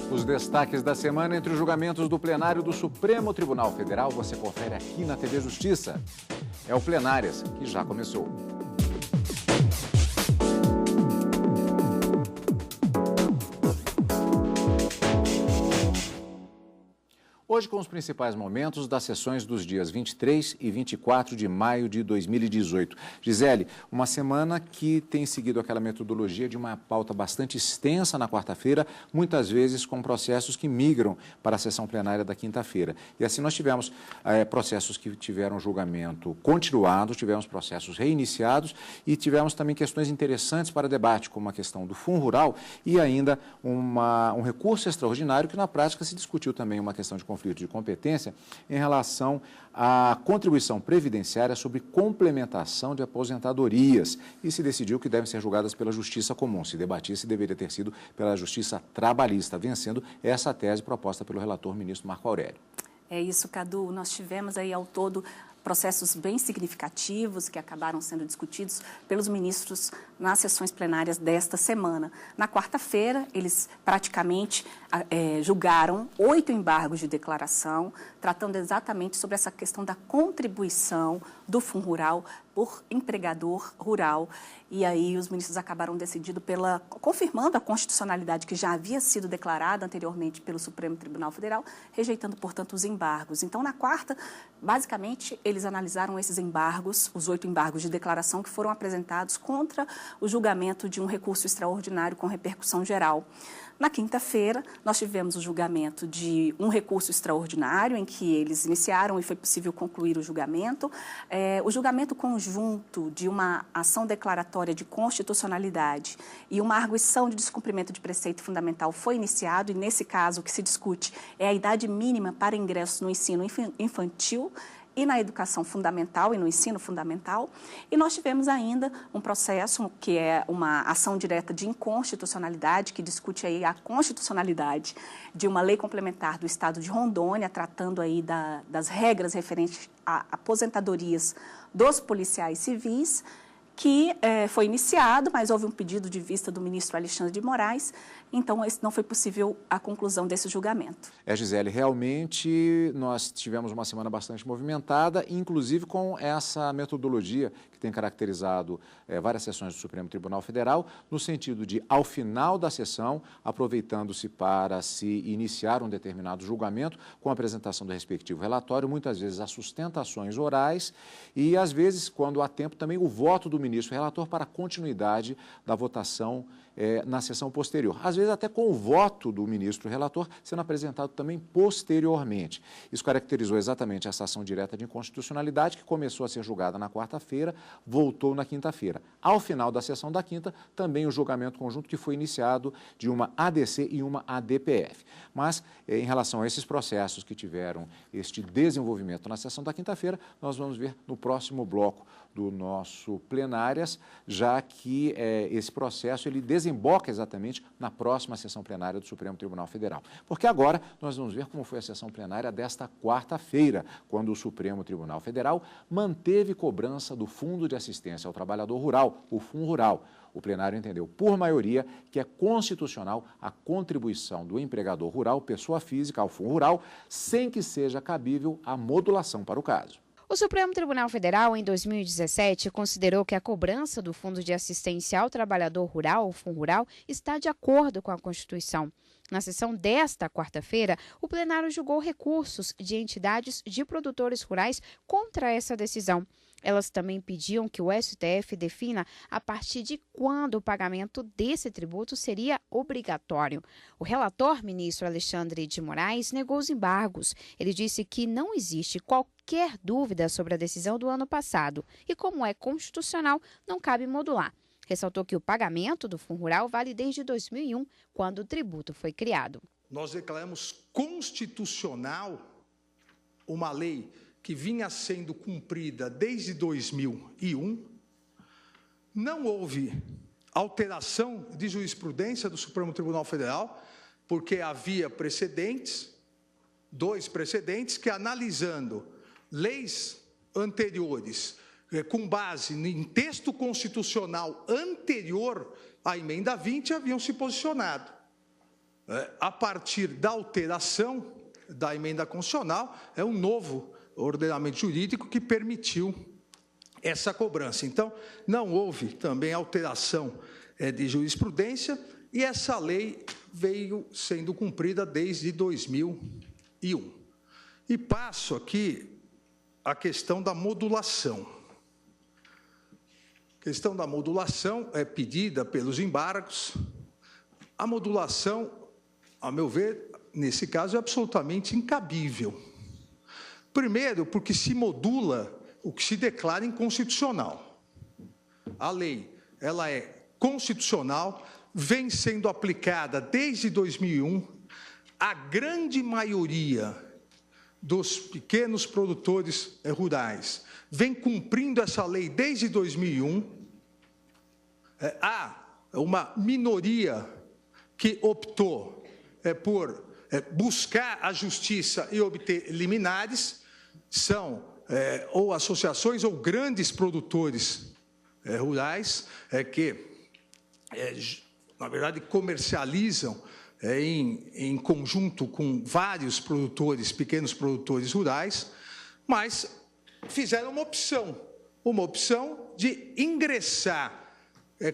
Os destaques da semana entre os julgamentos do plenário do Supremo Tribunal Federal você confere aqui na TV Justiça. É o Plenárias, que já começou. Hoje com os principais momentos das sessões dos dias 23 e 24 de maio de 2018. Gisele, uma semana que tem seguido aquela metodologia de uma pauta bastante extensa na quarta-feira, muitas vezes com processos que migram para a sessão plenária da quinta-feira. E assim nós tivemos processos que tiveram julgamento continuado, tivemos processos reiniciados e tivemos também questões interessantes para debate, como a questão do Fundo Rural e ainda um recurso extraordinário que na prática se discutiu também uma questão de conflito de competência em relação à contribuição previdenciária sobre complementação de aposentadorias e se decidiu que devem ser julgadas pela Justiça Comum. Se debatisse, deveria ter sido pela Justiça Trabalhista, vencendo essa tese proposta pelo relator ministro Marco Aurélio. É isso, Cadu. Nós tivemos aí ao todo processos bem significativos que acabaram sendo discutidos pelos ministros nas sessões plenárias desta semana. Na quarta-feira, eles praticamente julgaram 8 embargos de declaração, tratando exatamente sobre essa questão da contribuição do Fundo Rural por empregador rural. E aí os ministros acabaram decidindo confirmando a constitucionalidade que já havia sido declarada anteriormente pelo Supremo Tribunal Federal, rejeitando, portanto, os embargos. Então, na quarta, basicamente, eles analisaram esses embargos, os 8 embargos de declaração que foram apresentados contra o julgamento de um recurso extraordinário com repercussão geral. Na quinta-feira, nós tivemos o julgamento de um recurso extraordinário, em que eles iniciaram e foi possível concluir o julgamento. O julgamento conjunto de uma ação declaratória de constitucionalidade e uma arguição de descumprimento de preceito fundamental foi iniciado, e nesse caso o que se discute é a idade mínima para ingresso no ensino infantil e na educação fundamental e no ensino fundamental. E nós tivemos ainda um processo que é uma ação direta de inconstitucionalidade, que discute aí a constitucionalidade de uma lei complementar do Estado de Rondônia, tratando aí das regras referentes a aposentadorias dos policiais civis, que foi iniciado, mas houve um pedido de vista do ministro Alexandre de Moraes, então não foi possível a conclusão desse julgamento. Gisele, realmente nós tivemos uma semana bastante movimentada, inclusive com essa metodologia que tem caracterizado várias sessões do Supremo Tribunal Federal, no sentido de, ao final da sessão, aproveitando-se para se iniciar um determinado julgamento, com a apresentação do respectivo relatório, muitas vezes as sustentações orais e, às vezes, quando há tempo, também o voto do ministro relator para a continuidade da votação na sessão posterior. Às vezes até com o voto do ministro relator sendo apresentado também posteriormente. Isso caracterizou exatamente essa ação direta de inconstitucionalidade que começou a ser julgada na quarta-feira, voltou na quinta-feira. Ao final da sessão da quinta, também o julgamento conjunto que foi iniciado de uma ADC e uma ADPF. Mas, em relação a esses processos que tiveram este desenvolvimento na sessão da quinta-feira, nós vamos ver no próximo bloco do nosso Plenárias, já que esse processo ele desemboca exatamente na próxima sessão plenária do Supremo Tribunal Federal. Porque agora nós vamos ver como foi a sessão plenária desta quarta-feira, quando o Supremo Tribunal Federal manteve cobrança do Fundo de Assistência ao Trabalhador Rural, o Fundo Rural. O plenário entendeu, por maioria, que é constitucional a contribuição do empregador rural, pessoa física, ao Fundo Rural, sem que seja cabível a modulação para o caso. O Supremo Tribunal Federal, em 2017, considerou que a cobrança do Fundo de Assistência ao Trabalhador Rural, o Fundo Rural, está de acordo com a Constituição. Na sessão desta quarta-feira, o plenário julgou recursos de entidades de produtores rurais contra essa decisão. Elas também pediam que o STF defina a partir de quando o pagamento desse tributo seria obrigatório. O relator, ministro Alexandre de Moraes, negou os embargos. Ele disse que não existe qualquer dúvida sobre a decisão do ano passado e, como é constitucional, não cabe modular. Ressaltou que o pagamento do Fundo Rural vale desde 2001, quando o tributo foi criado. Nós declaramos constitucional uma lei que vinha sendo cumprida desde 2001, não houve alteração de jurisprudência do Supremo Tribunal Federal, porque havia precedentes, 2 precedentes, que analisando leis anteriores, com base em texto constitucional anterior à emenda 20, haviam se posicionado. a partir da alteração da emenda constitucional, é um novo ordenamento jurídico que permitiu essa cobrança. Então, não houve também alteração de jurisprudência e essa lei veio sendo cumprida desde 2001. E passo aqui a questão da modulação. A questão da modulação é pedida pelos embargos. A modulação, a meu ver, nesse caso, é absolutamente incabível. Primeiro, porque se modula o que se declara inconstitucional. A lei, ela é constitucional, vem sendo aplicada desde 2001. A grande maioria dos pequenos produtores rurais vem cumprindo essa lei desde 2001. Há uma minoria que optou por buscar a justiça e obter liminares, são ou associações ou grandes produtores rurais que, na verdade, comercializam em conjunto com vários produtores, pequenos produtores rurais, mas fizeram uma opção de ingressar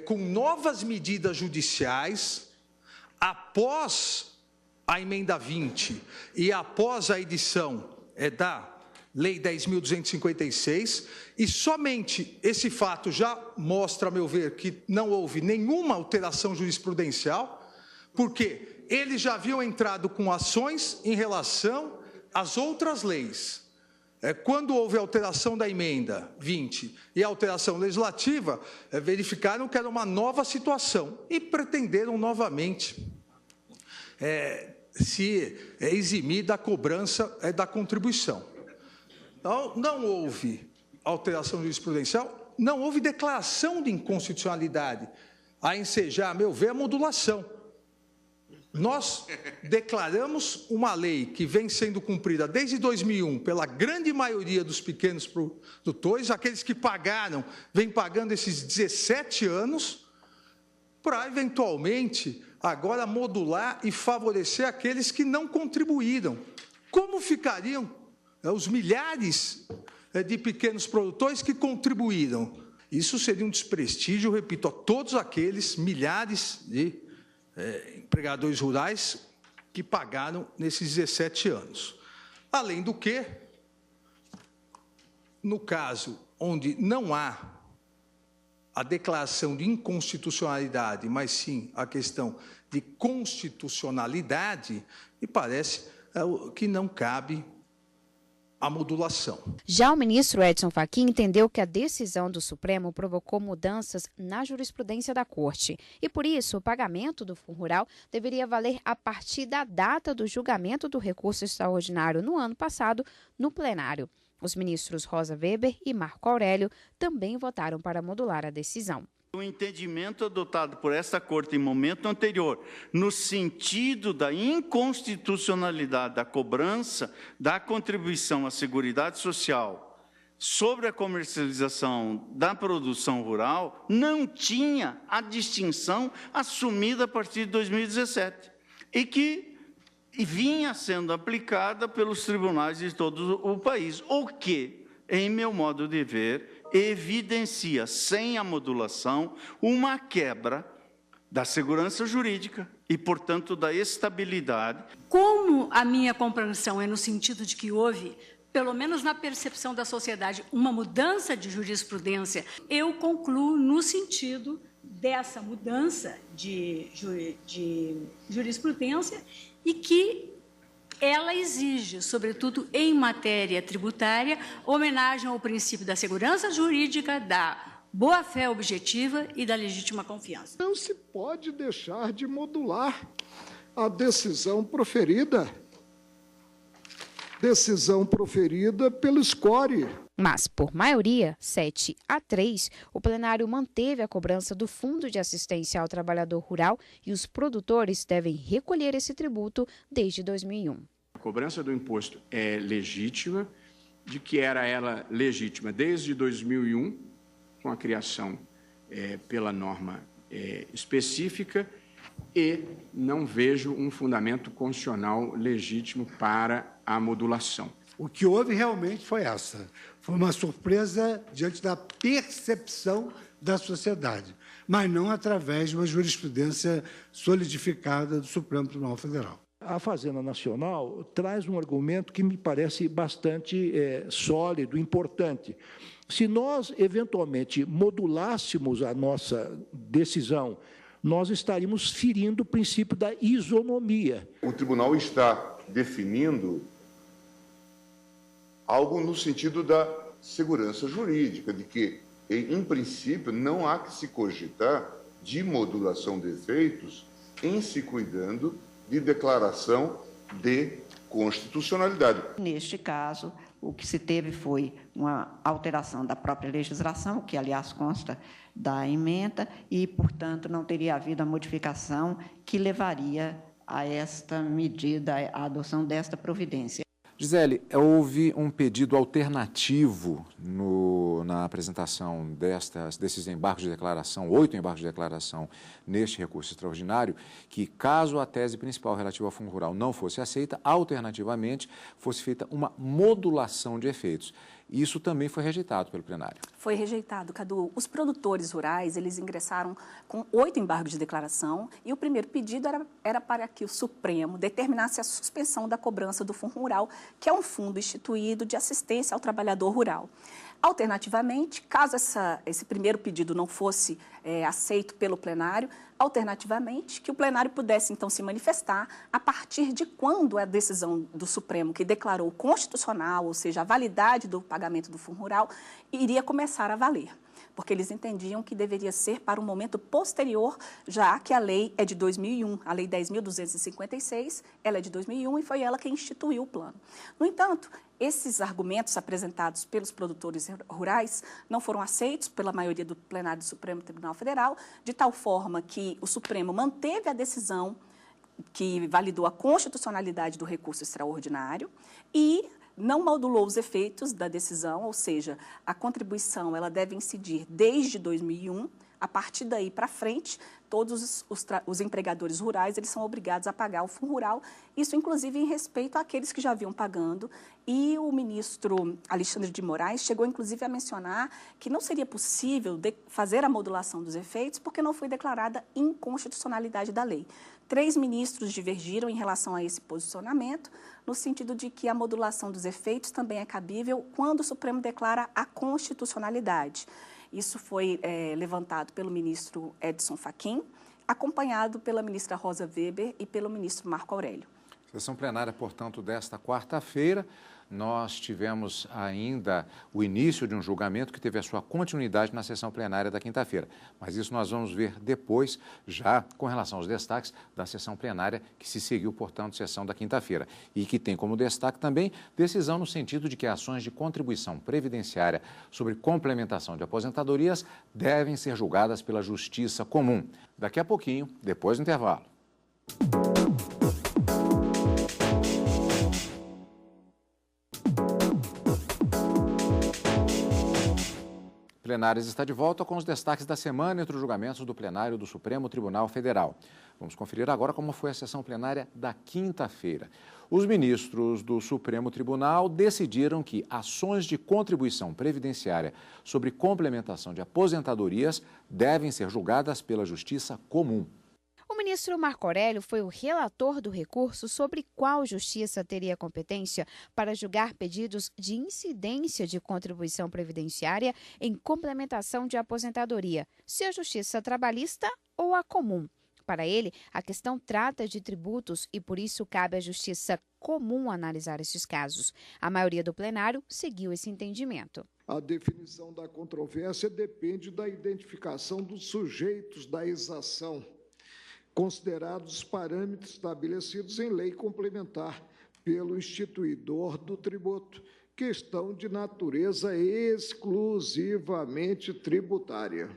com novas medidas judiciais após a emenda 20 e após a edição da Lei 10.256, e somente esse fato já mostra, a meu ver, que não houve nenhuma alteração jurisprudencial, porque eles já haviam entrado com ações em relação às outras leis. Quando houve a alteração da emenda 20 e a alteração legislativa, verificaram que era uma nova situação e pretenderam novamente se eximir da cobrança da contribuição. Então, não houve alteração jurisprudencial, não houve declaração de inconstitucionalidade a ensejar, a meu ver, a modulação. Nós declaramos uma lei que vem sendo cumprida desde 2001 pela grande maioria dos pequenos produtores, aqueles que pagaram, vêm pagando esses 17 anos, para, eventualmente, agora modular e favorecer aqueles que não contribuíram. Como ficariam os milhares de pequenos produtores que contribuíram? Isso seria um desprestígio, repito, a todos aqueles milhares de empregadores rurais que pagaram nesses 17 anos. Além do que, no caso onde não há a declaração de inconstitucionalidade, mas sim a questão de constitucionalidade, me parece que não cabe a modulação. Já o ministro Edson Fachin entendeu que a decisão do Supremo provocou mudanças na jurisprudência da Corte e, por isso, o pagamento do Fundo Rural deveria valer a partir da data do julgamento do recurso extraordinário no ano passado no plenário. Os ministros Rosa Weber e Marco Aurélio também votaram para modular a decisão. O entendimento adotado por esta Corte em momento anterior, no sentido da inconstitucionalidade da cobrança da contribuição à Seguridade Social sobre a comercialização da produção rural, não tinha a distinção assumida a partir de 2017 e que vinha sendo aplicada pelos tribunais de todo o país, o que, em meu modo de ver, evidencia, sem a modulação, uma quebra da segurança jurídica e, portanto, da estabilidade. Como a minha compreensão é no sentido de que houve, pelo menos na percepção da sociedade, uma mudança de jurisprudência, eu concluo no sentido dessa mudança de jurisprudência e que ela exige, sobretudo em matéria tributária, homenagem ao princípio da segurança jurídica, da boa-fé objetiva e da legítima confiança. Não se pode deixar de modular a decisão proferida pelo SCORE. Mas, por maioria, 7-3, o plenário manteve a cobrança do Fundo de Assistência ao Trabalhador Rural e os produtores devem recolher esse tributo desde 2001. A cobrança do imposto é legítima, de que era ela legítima desde 2001, com a criação pela norma específica, e não vejo um fundamento constitucional legítimo para a modulação. O que houve realmente foi foi uma surpresa diante da percepção da sociedade, mas não através de uma jurisprudência solidificada do Supremo Tribunal Federal. A Fazenda Nacional traz um argumento que me parece bastante sólido, importante. Se nós, eventualmente, modulássemos a nossa decisão, nós estaríamos ferindo o princípio da isonomia. O tribunal está definindo algo no sentido da segurança jurídica, de que, em princípio, não há que se cogitar de modulação de efeitos em se cuidando de declaração de constitucionalidade. Neste caso, o que se teve foi uma alteração da própria legislação, que, aliás, consta da emenda, e, portanto, não teria havido a modificação que levaria a esta medida, a adoção desta providência. Gisele, houve um pedido alternativo na apresentação desses embargos de declaração, 8 embargos de declaração neste recurso extraordinário, que caso a tese principal relativa ao Fundo Rural não fosse aceita, alternativamente fosse feita uma modulação de efeitos. Isso também foi rejeitado pelo plenário. Foi rejeitado, Cadu. Os produtores rurais, eles ingressaram com 8 embargos de declaração e o primeiro pedido era para que o Supremo determinasse a suspensão da cobrança do Fundo Rural, que é um fundo instituído de assistência ao trabalhador rural. Alternativamente, caso esse primeiro pedido não fosse aceito pelo plenário, alternativamente, que o plenário pudesse, então, se manifestar a partir de quando a decisão do Supremo, que declarou constitucional, ou seja, a validade do pagamento do Fundo Rural, iria começar a valer. Porque eles entendiam que deveria ser para um momento posterior, já que a lei é de 2001, a Lei 10.256, ela é de 2001 e foi ela quem instituiu o plano. No entanto, esses argumentos apresentados pelos produtores rurais não foram aceitos pela maioria do plenário do Supremo Tribunal Federal, de tal forma que o Supremo manteve a decisão que validou a constitucionalidade do recurso extraordinário e não modulou os efeitos da decisão, ou seja, a contribuição ela deve incidir desde 2001, a partir daí para frente, todos os empregadores rurais eles são obrigados a pagar o Fundo Rural, isso inclusive em respeito àqueles que já vinham pagando, e o ministro Alexandre de Moraes chegou inclusive a mencionar que não seria possível fazer a modulação dos efeitos porque não foi declarada inconstitucionalidade da lei. 3 ministros divergiram em relação a esse posicionamento, no sentido de que a modulação dos efeitos também é cabível quando o Supremo declara a constitucionalidade. Isso foi levantado pelo ministro Edson Fachin, acompanhado pela ministra Rosa Weber e pelo ministro Marco Aurélio. Sessão plenária, portanto, desta quarta-feira. Nós tivemos ainda o início de um julgamento que teve a sua continuidade na sessão plenária da quinta-feira. Mas isso nós vamos ver depois, já com relação aos destaques da sessão plenária que se seguiu, portanto, sessão da quinta-feira. E que tem como destaque também decisão no sentido de que ações de contribuição previdenciária sobre complementação de aposentadorias devem ser julgadas pela Justiça Comum. Daqui a pouquinho, depois do intervalo. Plenárias está de volta com os destaques da semana entre os julgamentos do plenário do Supremo Tribunal Federal. Vamos conferir agora como foi a sessão plenária da quinta-feira. Os ministros do Supremo Tribunal decidiram que ações de contribuição previdenciária sobre complementação de aposentadorias devem ser julgadas pela Justiça Comum. O ministro Marco Aurélio foi o relator do recurso sobre qual justiça teria competência para julgar pedidos de incidência de contribuição previdenciária em complementação de aposentadoria, se a justiça trabalhista ou a comum. Para ele, a questão trata de tributos e, por isso, cabe à Justiça Comum analisar esses casos. A maioria do plenário seguiu esse entendimento. A definição da controvérsia depende da identificação dos sujeitos da exação, considerados os parâmetros estabelecidos em lei complementar pelo instituidor do tributo, questão de natureza exclusivamente tributária.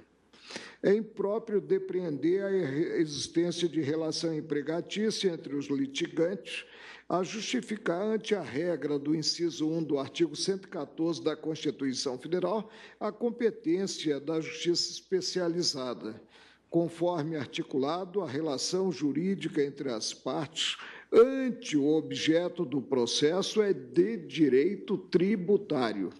É impróprio depreender a existência de relação empregatícia entre os litigantes a justificar ante a regra do inciso 1 do artigo 114 da Constituição Federal a competência da Justiça Especializada. Conforme articulado, a relação jurídica entre as partes ante o objeto do processo é de direito tributário.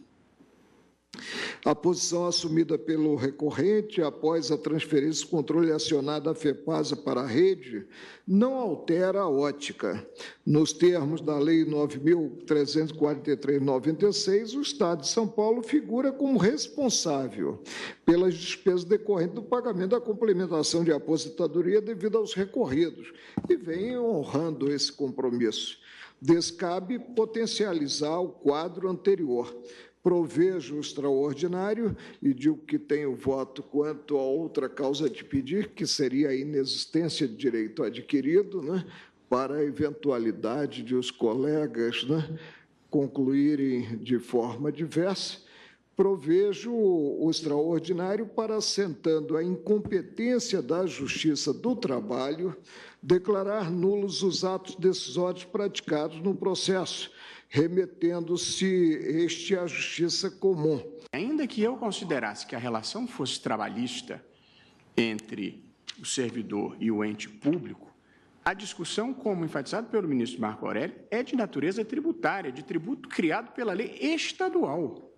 A posição assumida pelo recorrente após a transferência do controle acionado à FEPASA para a rede não altera a ótica. Nos termos da Lei 9.343/96, o Estado de São Paulo figura como responsável pelas despesas decorrentes do pagamento da complementação de aposentadoria devido aos recorridos e vem honrando esse compromisso. Descabe potencializar o quadro anterior. Provejo extraordinário e digo que tenho voto quanto a outra causa de pedir, que seria a inexistência de direito adquirido, para a eventualidade de os colegas concluírem de forma diversa. Provejo o extraordinário para, assentando a incompetência da Justiça do Trabalho, declarar nulos os atos decisórios praticados no processo, remetendo-se este à justiça comum. Ainda que eu considerasse que a relação fosse trabalhista entre o servidor e o ente público, a discussão, como enfatizado pelo ministro Marco Aurélio, é de natureza tributária, de tributo criado pela lei estadual.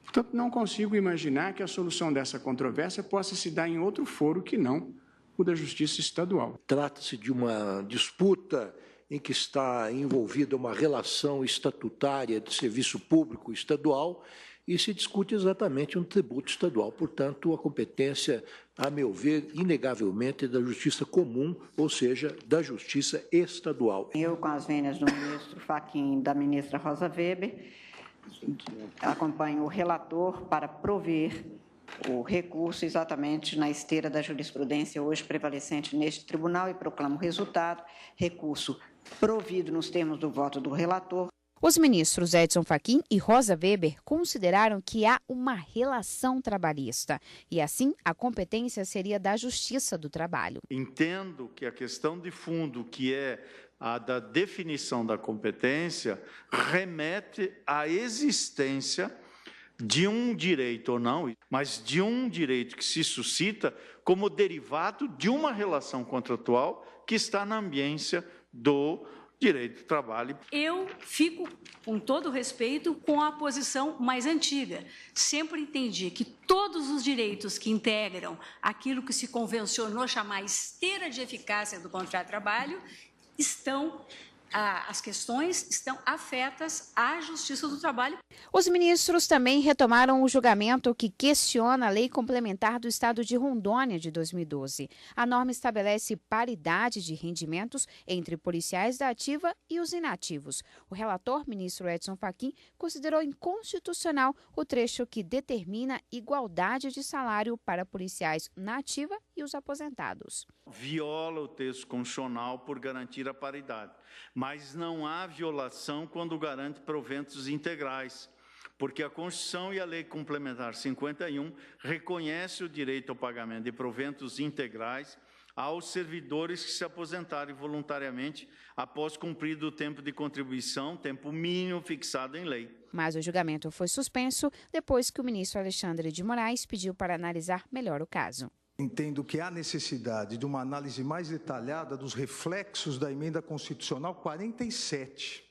Portanto, não consigo imaginar que a solução dessa controvérsia possa se dar em outro foro que não o da Justiça Estadual. Trata-se de uma disputa em que está envolvida uma relação estatutária de serviço público estadual e se discute exatamente um tributo estadual. Portanto, a competência, a meu ver, inegavelmente é da Justiça Comum, ou seja, da Justiça Estadual. Eu, com as vênias do ministro Fachin e da ministra Rosa Weber, acompanho o relator para prover o recurso exatamente na esteira da jurisprudência hoje prevalecente neste tribunal e proclamo o resultado. Recurso provido nos termos do voto do relator. Os ministros Edson Fachin e Rosa Weber consideraram que há uma relação trabalhista e, assim, a competência seria da Justiça do Trabalho. Entendo que a questão de fundo, que é a da definição da competência, remete à existência de um direito ou não, mas de um direito que se suscita como derivado de uma relação contratual que está na ambiência do direito do trabalho. Eu fico, com todo respeito, com a posição mais antiga. Sempre entendi que todos os direitos que integram aquilo que se convencionou chamar esteira de eficácia do contrato de trabalho as questões estão afetas à Justiça do Trabalho. Os ministros também retomaram o julgamento que questiona a Lei Complementar do Estado de Rondônia de 2012. A norma estabelece paridade de rendimentos entre policiais da ativa e os inativos. O relator, ministro Edson Fachin, considerou inconstitucional o trecho que determina igualdade de salário para policiais na ativa e os aposentados. Viola o texto constitucional por garantir a paridade. Mas não há violação quando garante proventos integrais, porque a Constituição e a Lei Complementar 51 reconhecem o direito ao pagamento de proventos integrais aos servidores que se aposentarem voluntariamente após cumprido o tempo de contribuição, tempo mínimo fixado em lei. Mas o julgamento foi suspenso depois que o ministro Alexandre de Moraes pediu para analisar melhor o caso. Entendo que há necessidade de uma análise mais detalhada dos reflexos da emenda constitucional 47,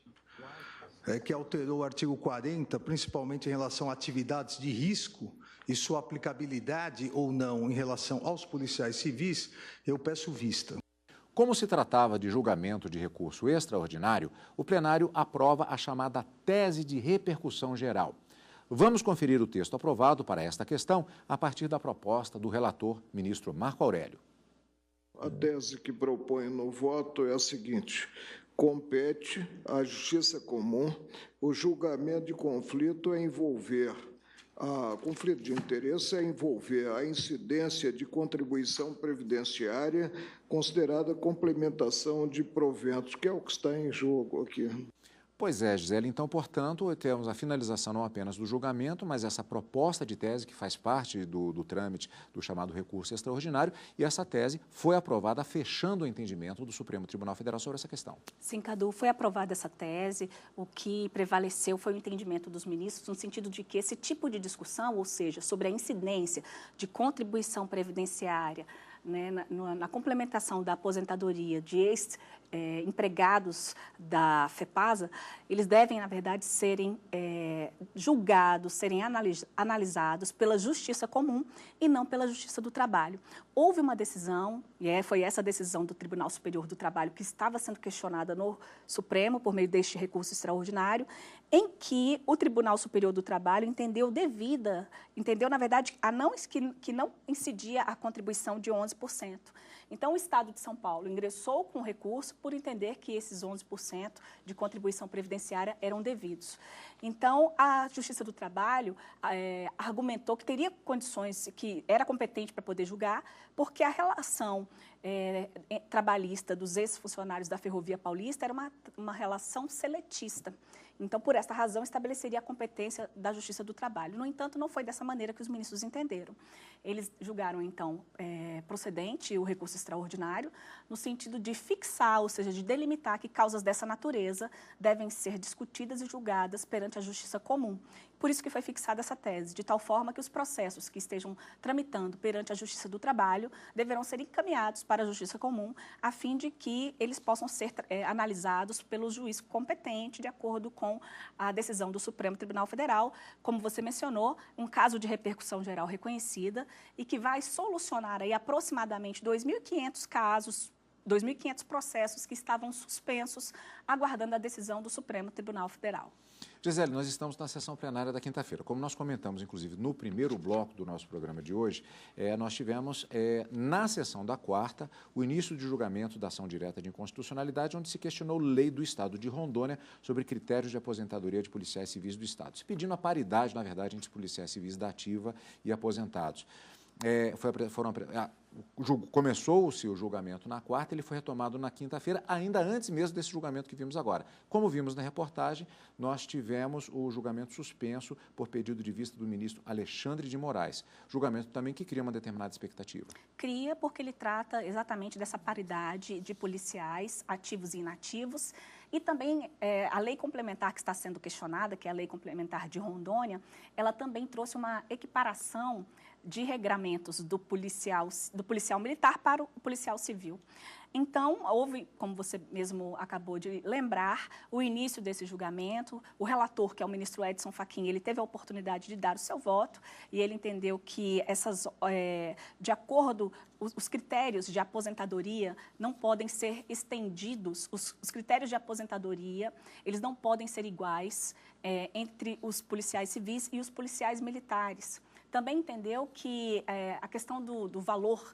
que alterou o artigo 40, principalmente em relação a atividades de risco e sua aplicabilidade ou não em relação aos policiais civis. Eu peço vista. Como se tratava de julgamento de recurso extraordinário, o plenário aprova a chamada tese de repercussão geral. Vamos conferir o texto aprovado para esta questão a partir da proposta do relator, ministro Marco Aurélio. A tese que proponho no voto é a seguinte: compete à Justiça Comum o julgamento de conflito conflito de interesse é envolver a incidência de contribuição previdenciária considerada complementação de proventos, que é o que está em jogo aqui. Pois é, Gisele. Então, portanto, temos a finalização não apenas do julgamento, mas essa proposta de tese que faz parte do trâmite do chamado recurso extraordinário, e essa tese foi aprovada fechando o entendimento do Supremo Tribunal Federal sobre essa questão. Sim, Cadu, foi aprovada essa tese. O que prevaleceu foi o entendimento dos ministros no sentido de que esse tipo de discussão, ou seja, sobre a incidência de contribuição previdenciária né, na complementação da aposentadoria de ex-empregados da FEPASA, eles devem, na verdade, serem julgados, serem analisados pela Justiça Comum e não pela Justiça do Trabalho. Houve uma decisão, e foi essa decisão do Tribunal Superior do Trabalho que estava sendo questionada no Supremo por meio deste recurso extraordinário, em que o Tribunal Superior do Trabalho entendeu, na verdade, que não incidia a contribuição de 11%. Então, o Estado de São Paulo ingressou com recurso por entender que esses 11% de contribuição previdenciária eram devidos. Então, a Justiça do Trabalho argumentou que teria condições, que era competente para poder julgar, porque a relação trabalhista dos ex-funcionários da Ferrovia Paulista era uma relação seletista. Então, por esta razão, estabeleceria a competência da Justiça do Trabalho. No entanto, não foi dessa maneira que os ministros entenderam. Eles julgaram, então, procedente o recurso extraordinário, no sentido de fixar, ou seja, de delimitar que causas dessa natureza devem ser discutidas e julgadas perante a Justiça Comum. Por isso que foi fixada essa tese, de tal forma que os processos que estejam tramitando perante a Justiça do Trabalho deverão ser encaminhados para a Justiça Comum, a fim de que eles possam ser analisados pelo juiz competente, de acordo com a decisão do Supremo Tribunal Federal, como você mencionou, um caso de repercussão geral reconhecida e que vai solucionar aí aproximadamente 2.500 casos, 2.500 processos que estavam suspensos, aguardando a decisão do Supremo Tribunal Federal. Gisele, nós estamos na sessão plenária da quinta-feira. Como nós comentamos, inclusive, no primeiro bloco do nosso programa de hoje, nós tivemos, na sessão da quarta, o início de julgamento da ação direta de inconstitucionalidade, onde se questionou lei do Estado de Rondônia sobre critérios de aposentadoria de policiais civis do Estado, se pedindo a paridade, na verdade, entre os policiais civis da ativa e aposentados. Começou-se o julgamento na quarta, ele foi retomado na quinta-feira, ainda antes mesmo desse julgamento que vimos agora. Como vimos na reportagem, nós tivemos o julgamento suspenso por pedido de vista do ministro Alexandre de Moraes. Julgamento também que cria uma determinada expectativa. Cria porque ele trata exatamente dessa paridade de policiais ativos e inativos. E também a lei complementar que está sendo questionada, que é a lei complementar de Rondônia, ela também trouxe uma equiparação de regramentos do policial militar para o policial civil. Então, houve, como você mesmo acabou de lembrar, o início desse julgamento. O relator, que é o ministro Edson Fachin, ele teve a oportunidade de dar o seu voto e ele entendeu que de acordo, os critérios de aposentadoria não podem ser estendidos, os critérios de aposentadoria, eles não podem ser iguais entre os policiais civis e os policiais militares. Também entendeu que a questão do valor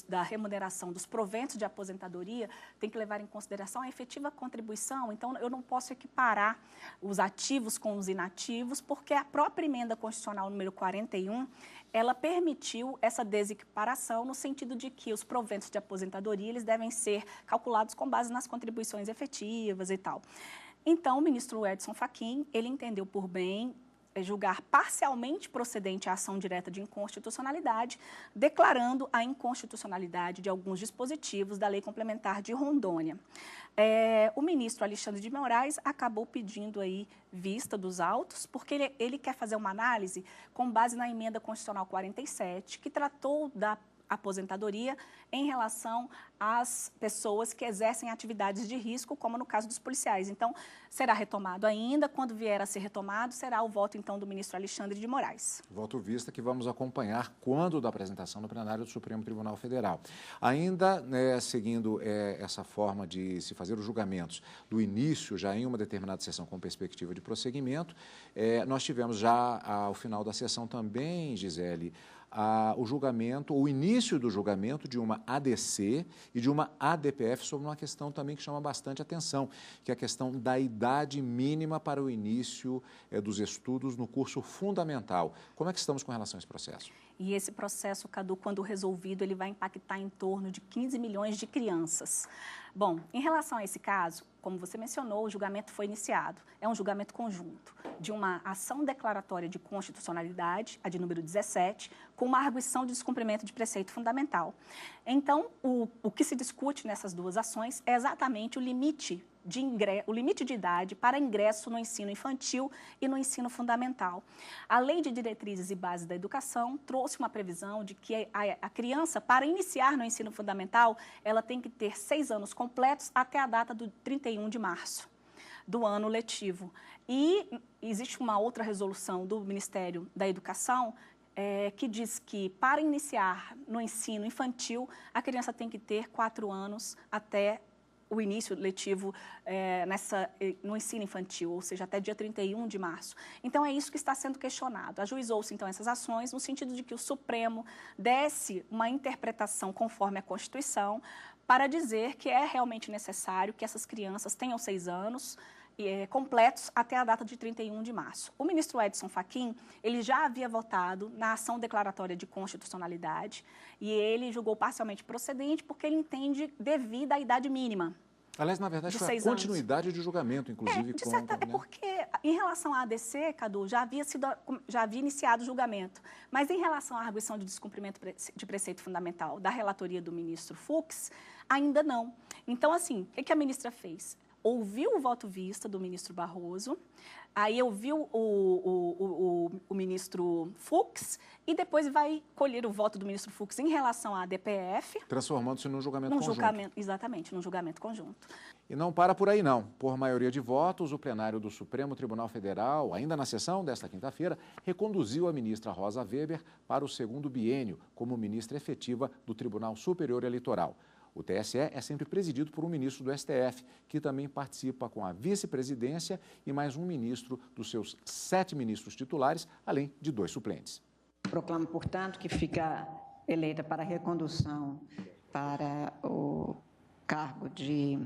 da remuneração dos proventos de aposentadoria tem que levar em consideração a efetiva contribuição. Então, eu não posso equiparar os ativos com os inativos, porque a própria emenda constitucional número 41, ela permitiu essa desequiparação no sentido de que os proventos de aposentadoria eles devem ser calculados com base nas contribuições efetivas e tal. Então, o ministro Edson Fachin, ele entendeu por bem julgar parcialmente procedente a ação direta de inconstitucionalidade, declarando a inconstitucionalidade de alguns dispositivos da Lei Complementar de Rondônia. O ministro Alexandre de Moraes acabou pedindo aí vista dos autos, porque ele quer fazer uma análise com base na emenda constitucional 47, que tratou da aposentadoria em relação às pessoas que exercem atividades de risco, como no caso dos policiais. Então, será retomado ainda. Quando vier a ser retomado, será o voto, então, do ministro Alexandre de Moraes. Voto vista que vamos acompanhar quando da apresentação no plenário do Supremo Tribunal Federal. Ainda, seguindo essa forma de se fazer os julgamentos do início, já em uma determinada sessão com perspectiva de prosseguimento, nós tivemos já ao final da sessão também, Gisele, o julgamento, o início do julgamento de uma ADC e de uma ADPF sobre uma questão também que chama bastante atenção, que é a questão da idade mínima para o início dos estudos no curso fundamental. Como é que estamos com relação a esse processo? E esse processo, Cadu, quando resolvido, ele vai impactar em torno de 15 milhões de crianças. Bom, em relação a esse caso, como você mencionou, o julgamento foi iniciado. É um julgamento conjunto de uma ação declaratória de constitucionalidade, a de número 17, com uma arguição de descumprimento de preceito fundamental. Então, o que se discute nessas duas ações é exatamente o limite o limite de idade para ingresso no ensino infantil e no ensino fundamental. A Lei de Diretrizes e Bases da Educação trouxe uma previsão de que a criança, para iniciar no ensino fundamental, ela tem que ter 6 anos completos até a data do 31 de março do ano letivo. E existe uma outra resolução do Ministério da Educação que diz que, para iniciar no ensino infantil, a criança tem que ter 4 anos até o início letivo no ensino infantil, ou seja, até dia 31 de março. Então, é isso que está sendo questionado. Ajuizou-se, então, essas ações no sentido de que o Supremo desse uma interpretação conforme a Constituição para dizer que é realmente necessário que essas crianças tenham 6 anos completos até a data de 31 de março. O ministro Edson Fachin, ele já havia votado na ação declaratória de constitucionalidade e ele julgou parcialmente procedente porque ele entende devida à idade mínima. Aliás, na verdade, foi a continuidade de julgamento, inclusive. É porque, em relação à ADC, Cadu, já havia iniciado o julgamento. Mas, em relação à arguição de descumprimento de preceito fundamental da relatoria do ministro Fux, ainda não. Então, assim, o que a ministra fez? Ouviu o voto vista do ministro Barroso, aí ouviu o ministro Fux e depois vai colher o voto do ministro Fux em relação à DPF. Transformando-se num julgamento conjunto. Exatamente, num julgamento conjunto. E não para por aí, não. Por maioria de votos, o plenário do Supremo Tribunal Federal, ainda na sessão desta quinta-feira, reconduziu a ministra Rosa Weber para o segundo biênio como ministra efetiva do Tribunal Superior Eleitoral. O TSE é sempre presidido por um ministro do STF, que também participa com a vice-presidência e mais um ministro dos seus 7 ministros titulares, além de 2 suplentes. Proclamo, portanto, que fica eleita para recondução para o cargo de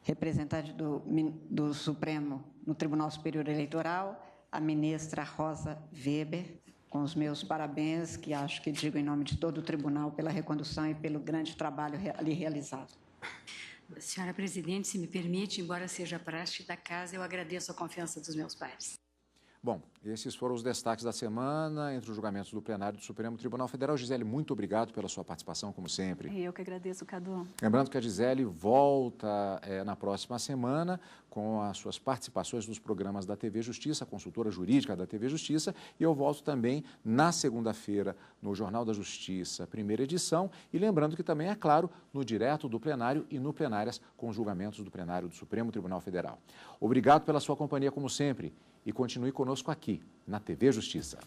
representante do Supremo no Tribunal Superior Eleitoral, a ministra Rosa Weber, com os meus parabéns, que acho que digo em nome de todo o tribunal, pela recondução e pelo grande trabalho ali realizado. Senhora presidente, se me permite, embora seja praxe da casa, eu agradeço a confiança dos meus pares. Bom, esses foram os destaques da semana entre os julgamentos do plenário do Supremo Tribunal Federal. Gisele, muito obrigado pela sua participação, como sempre. Eu que agradeço, Cadu. Lembrando que a Gisele volta na próxima semana com as suas participações nos programas da TV Justiça, consultora jurídica da TV Justiça, e eu volto também na segunda-feira no Jornal da Justiça, primeira edição, e lembrando que também, é claro, no Direto do Plenário e no Plenárias com os julgamentos do plenário do Supremo Tribunal Federal. Obrigado pela sua companhia, como sempre. E continue conosco aqui, na TV Justiça.